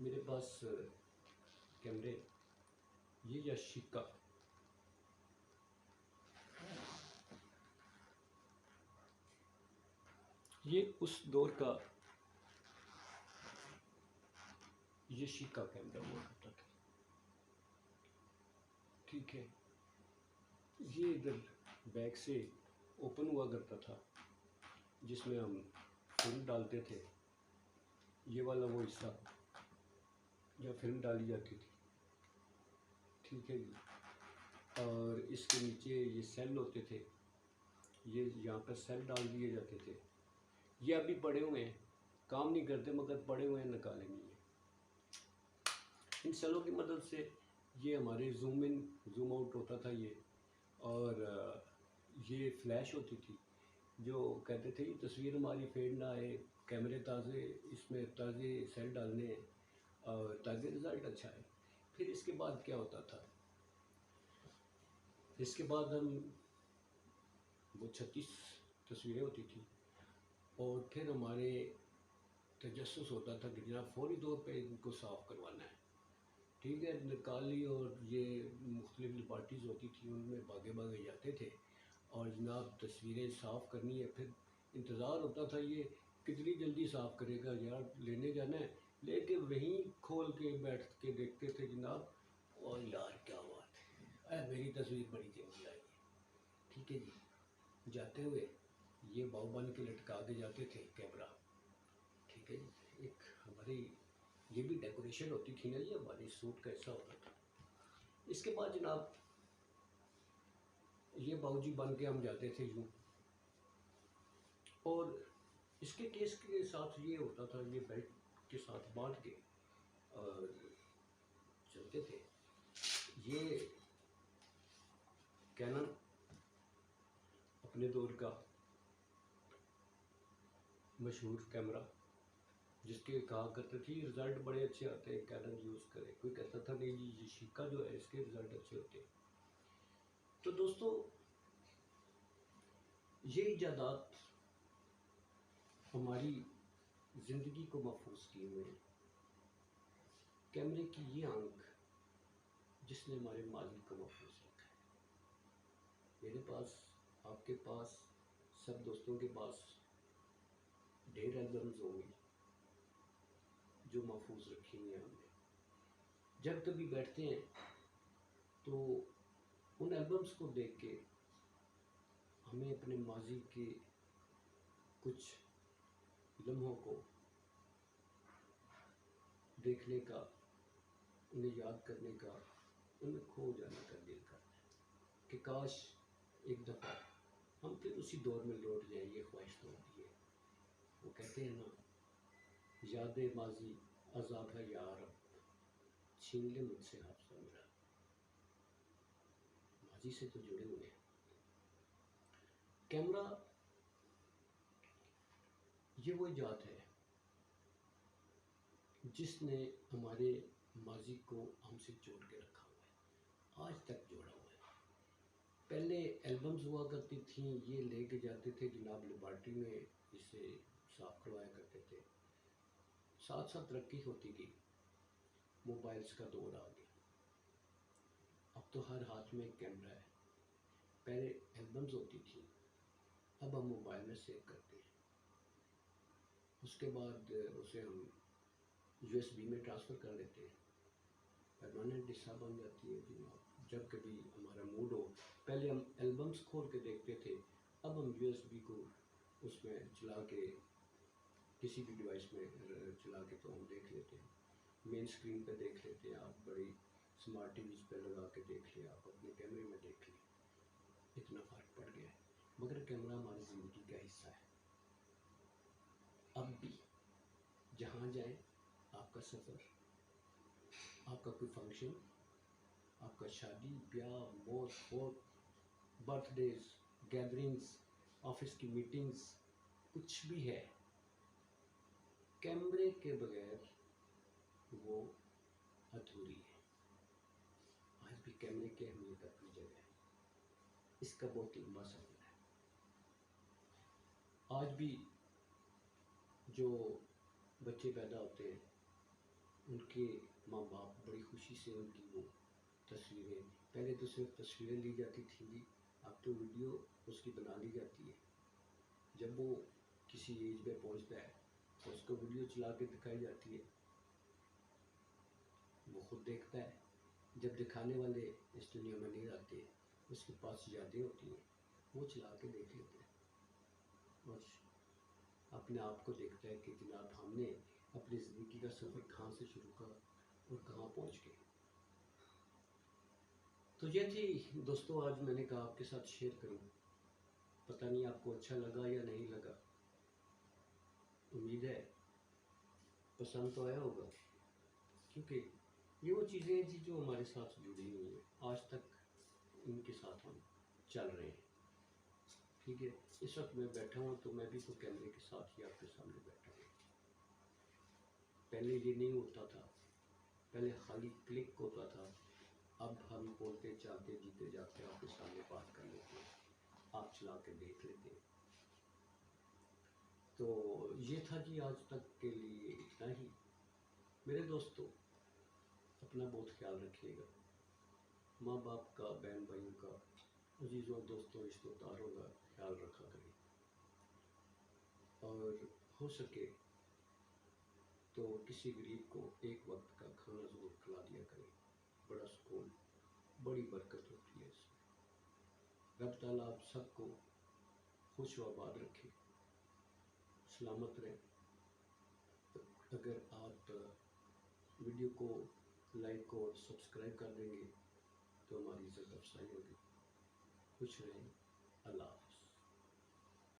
میرے پاس کیمرے، یہ یاشیکا، یہ اس دور کا یاشیکا کیمرہ ہوا کرتا تھا، ٹھیک ہے. یہ ادھر بیک سے اوپن ہوا کرتا تھا جس میں ہم فلم ڈالتے تھے، یہ والا وہ حصہ جہاں فلم ڈالی جاتی تھی، ٹھیک ہے جی. اور اس کے نیچے یہ سیل ہوتے تھے، یہ یہاں پہ سیل ڈال دیے جاتے تھے. یہ ابھی پڑے ہوئے ہیں، کام نہیں کرتے مگر پڑے ہوئے ہیں، نکالیں گے. ان سیلوں کی مدد سے یہ ہمارے زوم ان زوم آؤٹ ہوتا تھا یہ. اور یہ فلیش ہوتی تھی جو کہتے تھے یہ تصویر ہماری فیڈ نہ آئے، کیمرے تازے، اس میں تازے سیل ڈالنے ہیں اور تاکہ رزلٹ اچھا ہے. پھر اس کے بعد کیا ہوتا تھا، اس کے بعد ہم وہ 36 تصویریں ہوتی تھیں اور پھر ہمارے تجسس ہوتا تھا کہ جناب فوری طور پہ ان کو صاف کروانا ہے، ٹھیک ہے. نکال لی اور یہ مختلف لیبارٹریز ہوتی تھیں، ان میں بھاگے بھاگے جاتے تھے اور جناب تصویریں صاف کرنی ہے. پھر انتظار ہوتا تھا یہ کتنی جلدی صاف کرے گا یار، لینے جانا ہے. لے کے وہیں کھول کے بیٹھ کے دیکھتے تھے جناب، اور یار کیا بات ہے، میری تصویر بڑی جلدی آئی ہے، ٹھیک ہے جی. جاتے ہوئے یہ باؤ بن کے لٹکا کے جاتے تھے کیمرہ، ٹھیک ہے جی. ایک ہماری یہ بھی ڈیکوریشن ہوتی تھی نا، یہ ہماری سوٹ کا حصہ ہوتا تھا. اس کے بعد جناب یہ باؤ جی بن کے ہم جاتے تھے یوں، اور اس کے کیس کے ساتھ یہ ہوتا تھا، یہ بیلٹ کے ساتھ باندھ کے اور چلتے تھے. یہ کینن اپنے دور کا مشہور کیمرہ جس کے کہا کرتے تھے رزلٹ بڑے اچھے آتے ہیں، کینن یوز کرے. کوئی کہتا تھا نہیں جی یاشیکا جو ہے اس کے رزلٹ اچھے ہوتے ہیں. تو دوستو یہ ایجادات ہماری زندگی کو محفوظ کیے ہوئے ہیں. کیمرے کی یہ آنکھ جس نے ہمارے ماضی کو محفوظ رکھا ہے. میرے پاس، آپ کے پاس، سب دوستوں کے پاس ڈھیر البمز ہوں گی جو محفوظ رکھی ہوئی ہیں ہم نے. جب کبھی بیٹھتے ہیں تو ان البمز کو دیکھ کے ہمیں اپنے ماضی کے کچھ لمحوں کو دیکھنے کا، انہیں یاد کرنے کا، ان میں کھو جانے کا دل کرتا ہے کہ کاش ایک دفعہ ہم پھر اسی دور میں لوٹ جائیں. یہ خواہش تو ہوتی ہے. وہ کہتے ہیں نا، یاد ماضی عذاب ہے یا رب، چھین لے مجھ سے حافظہ میرا. ماضی سے تو جڑے ہوئے ہیں. کیمرہ یہ وہ ایجاد ہے جس نے ہمارے ماضی کو ہم سے جوڑ کے رکھا ہوا ہے، آج تک جوڑا ہوا ہے. پہلے البمز ہوا کرتی تھیں، یہ لے کے جاتے تھے جناب لیبارٹری میں، اسے صاف کروایا کرتے تھے. ساتھ ساتھ ترقی ہوتی گئی، موبائلز کا دور آ گیا. اب تو ہر ہاتھ میں ایک کیمرہ ہے. پہلے البمز ہوتی تھیں، اب ہم موبائل میں سیو کرتے ہیں. اس کے بعد اسے ہم یو ایس بی میں ٹرانسفر کر دیتے ہیں، پرماننٹ حصہ بن جاتی ہے جناب. جب کبھی ہمارا موڈ ہو، پہلے ہم البمز کھول کے دیکھتے تھے، اب ہم یو ایس بی کو اس میں چلا کے کسی بھی ڈیوائس میں چلا کے تو ہم دیکھ لیتے ہیں. مین اسکرین پہ دیکھ لیتے ہیں آپ، بڑی اسمارٹ ٹی ویز پہ لگا کے دیکھ لیں، آپ اپنے کیمرے میں دیکھ لیں. اتنا فرق پڑ گیا ہے. مگر کیمرہ ہماری زندگی کا حصہ ہے. اب بھی جہاں جائیں، آپ کا سفر، آپ کا کوئی فنکشن، آپ کا شادی بیاہ، موت فوت، برتھ ڈیز، گیدرنگز، آفس کی میٹنگز، کچھ بھی ہے، کیمرے کے بغیر وہ ادھوری ہے. آج بھی کیمرے کی اہمیت اپنی جگہ ہے. اس کا بہت لمبا سفر ہے. آج بھی جو بچے پیدا ہوتے ہیں، ان کے ماں باپ بڑی خوشی سے ان کی وہ تصویریں، پہلے تو صرف تصویریں لی جاتی تھیں جی، اب تو ویڈیو اس کی بنا لی جاتی ہے۔ جب وہ کسی ایج میں پہنچتا ہے تو اس کو ویڈیو چلا کے دکھائی جاتی ہے، وہ خود دیکھتا ہے۔ جب دکھانے والے اس دنیا میں نہیں رہتے، اس کے پاس یادیں ہوتی ہیں، وہ چلا کے دیکھ لیتے ہیں اور اپنے آپ کو دیکھتا ہے کہ جناب ہم نے اپنی زندگی کا سفر کہاں سے شروع کیا اور کہاں پہنچ گئے۔ تو یہ تھی دوستو، آج میں نے کہا آپ کے ساتھ شیئر کروں۔ پتہ نہیں آپ کو اچھا لگا یا نہیں لگا، امید ہے پسند تو آیا ہوگا، کیونکہ یہ وہ چیزیں ہیں جی جو ہمارے ساتھ جڑی ہوئی ہیں، آج تک ان کے ساتھ ہم چل رہے ہیں۔ ٹھیک ہے، اس وقت میں بیٹھا ہوں تو میں بھی تو کیمرے کے ساتھ ہی آپ کے سامنے بیٹھا ہوں۔ پہلے یہ نہیں ہوتا تھا، پہلے خالی کلک ہوتا تھا، اب ہم بولتے چلتے جیتے جاتے آپ کے سامنے بات کر لیتے ہیں، آپ چلا کے دیکھ لیتے ہیں۔ تو یہ تھا جی آج تک کے لیے اتنا ہی۔ میرے دوستو، اپنا بہت خیال رکھیے گا، ماں باپ کا، بہن بھائیوں کا، عزیزوں دوستوں رشتہ داروں کا خیال رکھا کریں، اور ہو سکے تو کسی غریب کو ایک وقت کا کھانا ضرور کھلا دیا کریں، بڑا سکون، بڑی برکت ہوتی ہے اس میں۔ رب تعالیٰ آپ سب کو خوش و آباد رکھے، سلامت رہے۔ اگر آپ ویڈیو کو لائک اور سبسکرائب کر دیں گے تو ہماری عزت افزائی ہوگی۔ خوش رہیں، اللہ حافظ۔